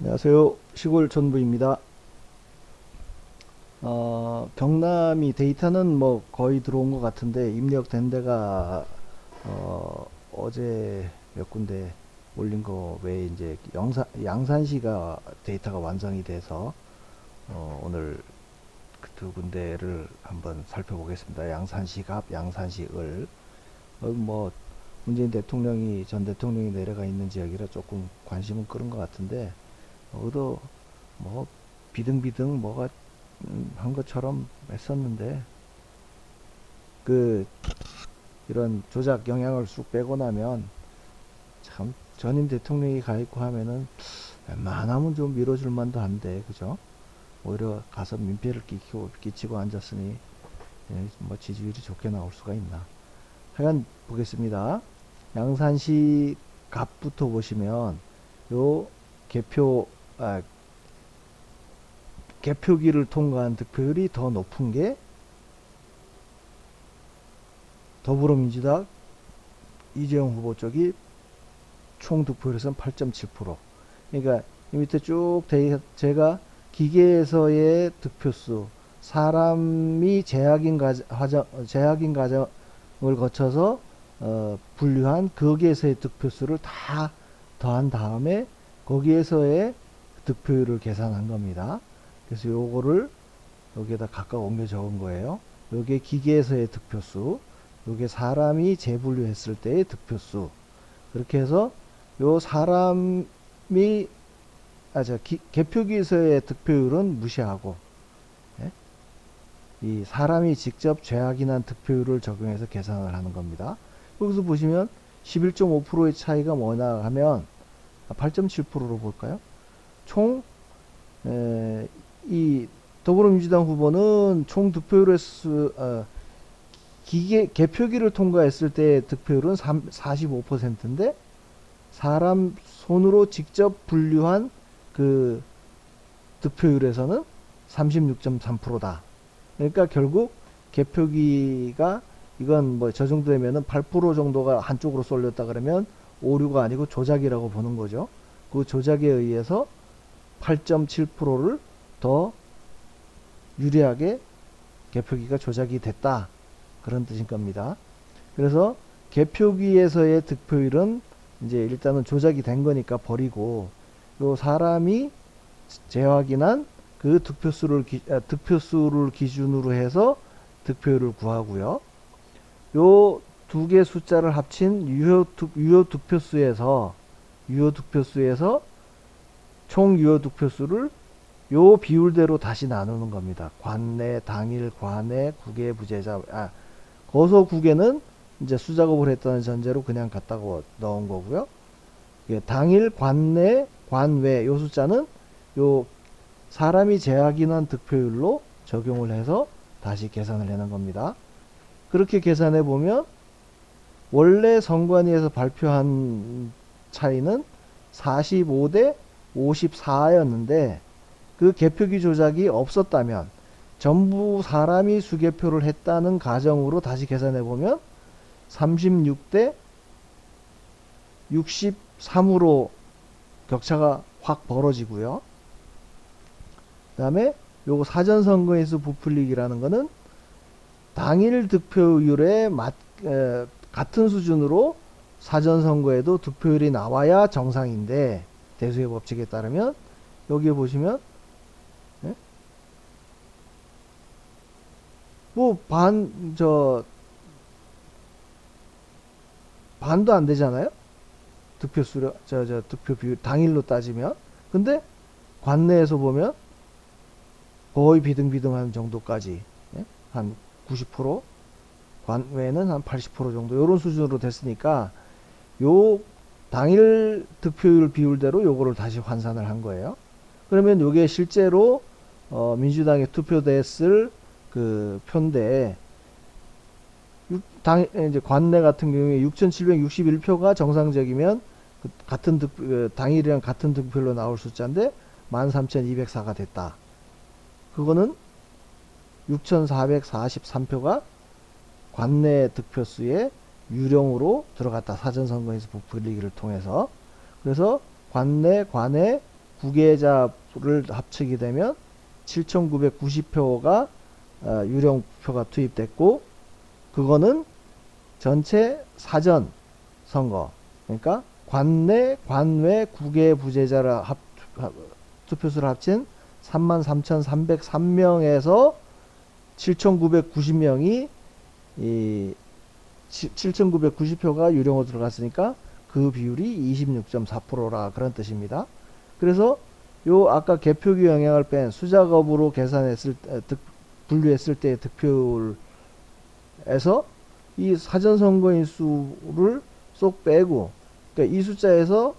안녕하세요. 시골 전부입니다. 경남이 데이터는 뭐 거의 들어온 것 같은데 입력된 데가 어제 몇 군데 올린 거 외에 이제 양산시가 데이터가 완성이 돼서 오늘 그 두 군데를 한번 살펴보겠습니다. 양산시 갑, 양산시 을. 뭐 문재인 대통령이 전 대통령이 내려가 있는 지역이라 조금 관심은 끄는 것 같은데 어도 뭐 비등비등 뭐가 한 것처럼 했었는데 그 이런 조작 영향을 쑥 빼고 나면 참 전임 대통령이 가 있고 하면은 웬만하면 좀 밀어줄 만도 한데 그죠? 오히려 가서 민폐를 끼치고 앉았으니 뭐 지지율이 좋게 나올 수가 있나? 하여간 보겠습니다. 양산시 갑부터 보시면 요 개표 아, 개표기를 통과한 득표율이 더 높은 게 더불어민주당 이재용 후보 쪽이 총 득표율에서는 8.7%. 그러니까 이 밑에 쭉 제가 기계에서의 득표수, 사람이 제약인 과정을 거쳐서 분류한 거기에서의 득표수를 다 더한 다음에 거기에서의 득표율을 계산한 겁니다. 그래서 요거를 여기에다 각각 옮겨 적은 거예요. 요게 기계에서의 득표수, 요게 사람이 재분류했을 때의 득표수. 그렇게 해서 요 사람이 개표기에서의 득표율은 무시하고 예? 이 사람이 직접 재확인한 득표율을 적용해서 계산을 하는 겁니다. 여기서 보시면 11.5%의 차이가 뭐냐 하면 8.7%로 볼까요? 총 이 더불어민주당 후보는 총 득표율의 개표기를 통과했을 때 득표율은 45%인데 사람 손으로 직접 분류한 그 득표율에서는 36.3%다. 그러니까 결국 개표기가 이건 뭐 저 정도 되면은 8% 정도가 한쪽으로 쏠렸다 그러면 오류가 아니고 조작이라고 보는 거죠. 그 조작에 의해서 8.7%를 더 유리하게 개표기가 조작이 됐다. 그런 뜻인 겁니다. 그래서 개표기에서의 득표율은 이제 일단은 조작이 된 거니까 버리고 요 사람이 재확인한 그 득표수를 기준으로 해서 득표율을 구하고요. 요 두 개 숫자를 합친 유효 득표수에서 총 유효 득표수를 요 비율대로 다시 나누는 겁니다. 관내, 당일, 관내, 국외, 부재자. 거소 국외는 이제 수작업을 했다는 전제로 그냥 갖다가 넣은 거고요. 당일, 관내, 관외 요 숫자는 요 사람이 재확인한 득표율로 적용을 해서 다시 계산을 해낸 겁니다. 그렇게 계산해 보면 원래 선관위에서 발표한 차이는 45대 54였는데 그 개표기 조작이 없었다면 전부 사람이 수개표를 했다는 가정으로 다시 계산해 보면 36대 63으로 격차가 확 벌어지고요. 그 다음에 요거 사전선거에서 부풀리기라는 거는 당일 득표율에 같은 수준으로 사전선거에도 득표율이 나와야 정상인데 대수의 법칙에 따르면 여기에 보시면 뭐 반도 안 되잖아요. 득표 비율 당일로 따지면. 근데 관내에서 보면 거의 비등비등한 정도까지 한 90%, 관외는 한 80% 정도 이런 수준으로 됐으니까 요 당일 득표율 비율대로 요거를 다시 환산을 한 거예요. 그러면 요게 실제로 민주당에 투표됐을 그 표인데 이제 관내 같은 경우에 6,761표가 정상적이면 당일이랑 같은 득표율로 나올 숫자인데 13,204가 됐다. 그거는 6,443표가 관내 득표수에 유령으로 들어갔다. 사전선거에서 부풀리기를 통해서. 그래서 관내, 관외, 9계좌를 합치게 되면 7,990표가 유령표가 투입됐고, 그거는 전체 사전 선거, 그러니까 관내, 관외 9개 부재자를 투표수를 합친 33,303명에서 7,990명이 이 7,990표가 유령으로 들어갔으니까 그 비율이 26.4%라 그런 뜻입니다. 그래서 요 아까 개표기 영향을 뺀 수자 거부로 계산했을 분류했을 때의 득표율에서 이 사전 선거인 수를 쏙 빼고, 그러니까 이 숫자에서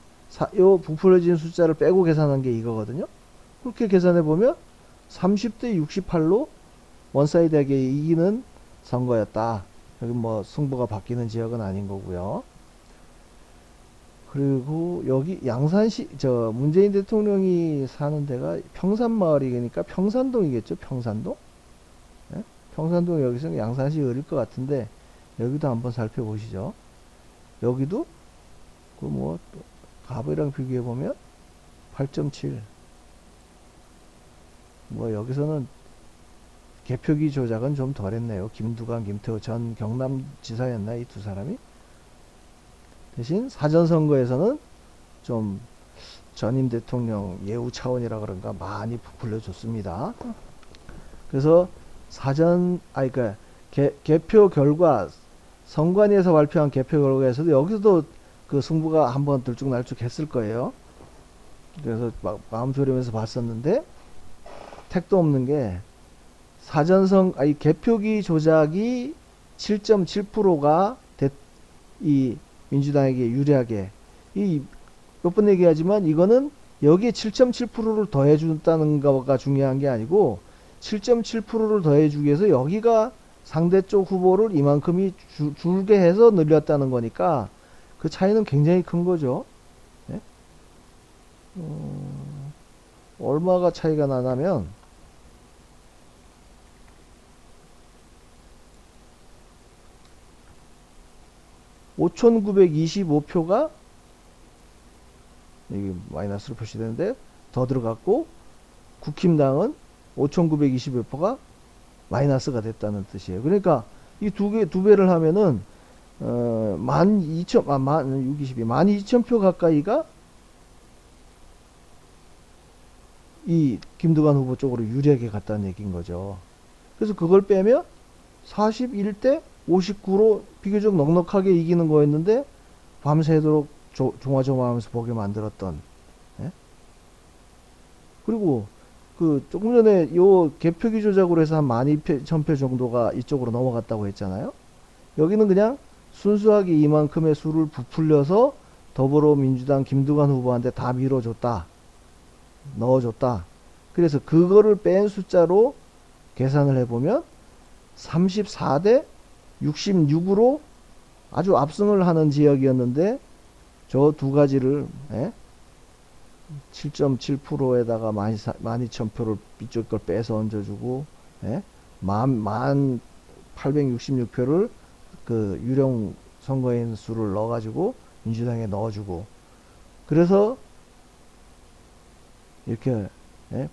요 부풀려진 숫자를 빼고 계산한 게 이거거든요. 그렇게 계산해 보면 30대 68로 원사이드하게 이기는 선거였다. 여기 뭐 승부가 바뀌는 지역은 아닌 거고요. 그리고 여기 양산시, 문재인 대통령이 사는 데가 평산마을이니까 평산동이겠죠. 평산동. 네? 평산동 여기서는 양산시 어릴 것 같은데, 여기도 한번 살펴보시죠. 여기도 그 뭐 가보이랑 비교해 보면 8.7. 뭐 여기서는 개표기 조작은 좀 덜했네요. 김두관, 김태호 전 경남지사였나 이 두 사람이. 대신 사전선거에서는 좀 전임 대통령 예우 차원이라 그런가 많이 부풀려줬습니다. 그래서 그러니까 개표 결과, 선관위에서 발표한 개표 결과에서도 여기서도 그 승부가 한번 들쭉날쭉 했을 거예요. 그래서 막 마음 졸이면서 봤었는데, 택도 없는 게 개표기 조작이 7.7%가 이 민주당에게 유리하게, 몇 번 얘기하지만 이거는 여기에 7.7%를 더해준다는 거가 중요한 게 아니고, 7.7%를 더해주기 위해서 여기가 상대 쪽 후보를 이만큼이 줄게 해서 늘렸다는 거니까 그 차이는 굉장히 큰 거죠. 네? 얼마가 차이가 나냐면, 5,925표가 여기 마이너스로 표시되는데 더 들어갔고, 국힘당은 5,925표가 마이너스가 됐다는 뜻이에요. 그러니까 이 두 배를 하면은 12,000표 가까이가 이 김두관 후보 쪽으로 유리하게 갔다는 얘기인 거죠. 그래서 그걸 빼면 41대 59로 비교적 넉넉하게 이기는 거였는데, 밤새도록 조마조마하면서 보게 만들었던. 예? 그리고 그 조금 전에 요 개표기 조작으로 해서 한 12,000표 정도가 이쪽으로 넘어갔다고 했잖아요. 여기는 그냥 순수하게 이만큼의 수를 부풀려서 더불어민주당 김두관 후보한테 다 밀어줬다, 넣어줬다. 그래서 그거를 뺀 숫자로 계산을 해보면 34대 66으로 아주 압승을 하는 지역이었는데, 저 두 가지를 7.7%에다가 12,000표를 이쪽 걸 빼서 얹어주고, 1866표를 그 유령 선거인 수를 넣어가지고 민주당에 넣어주고, 그래서 이렇게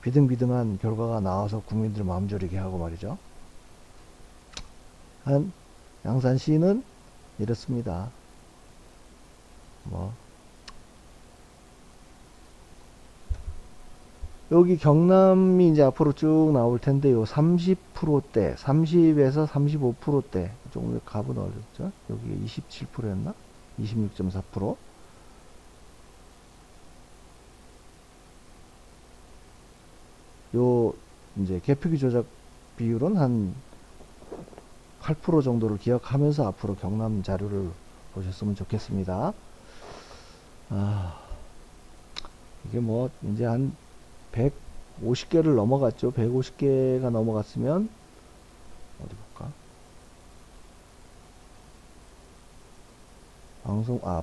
비등비등한 결과가 나와서 국민들 마음 졸이게 하고 말이죠. 한 양산시는 이렇습니다. 뭐 여기 경남이 이제 앞으로 쭉 나올 텐데요. 30%대, 30에서 35%대 조금 값은 어렸죠. 여기 27%였나? 26.4%. 요 이제 개표기 조작 비율은 한 8% 정도를 기억하면서 앞으로 경남 자료를 보셨으면 좋겠습니다. 이게 뭐 이제 한 150개를 넘어갔죠. 150개가 넘어갔으면 어디 볼까?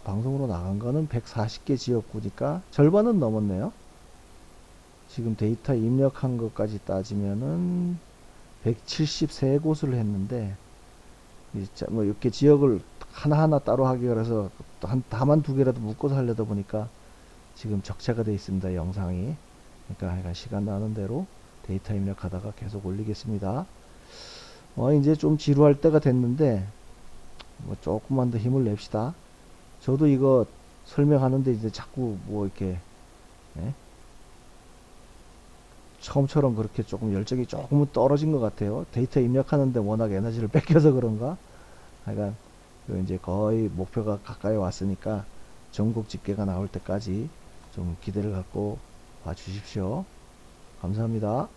방송으로 나간 거는 140개 지역구니까 절반은 넘었네요. 지금 데이터 입력한 것까지 따지면은 173곳을 했는데, 뭐 이렇게 지역을 하나하나 따로 하기 그래서 다만 두 개라도 묶어서 하려다 보니까 지금 적체가 되어 있습니다. 영상이. 그러니까 하여간 시간 나는 대로 데이터 입력하다가 계속 올리겠습니다. 이제 좀 지루할 때가 됐는데 뭐 조금만 더 힘을 냅시다. 저도 이거 설명하는데 이제 자꾸 뭐 이렇게 예? 처음처럼 그렇게 조금 열정이 조금은 떨어진 것 같아요. 데이터 입력하는데 워낙 에너지를 뺏겨서 그런가? 하여간 이제 거의 목표가 가까이 왔으니까 전국 집계가 나올 때까지 좀 기대를 갖고 봐주십시오. 감사합니다.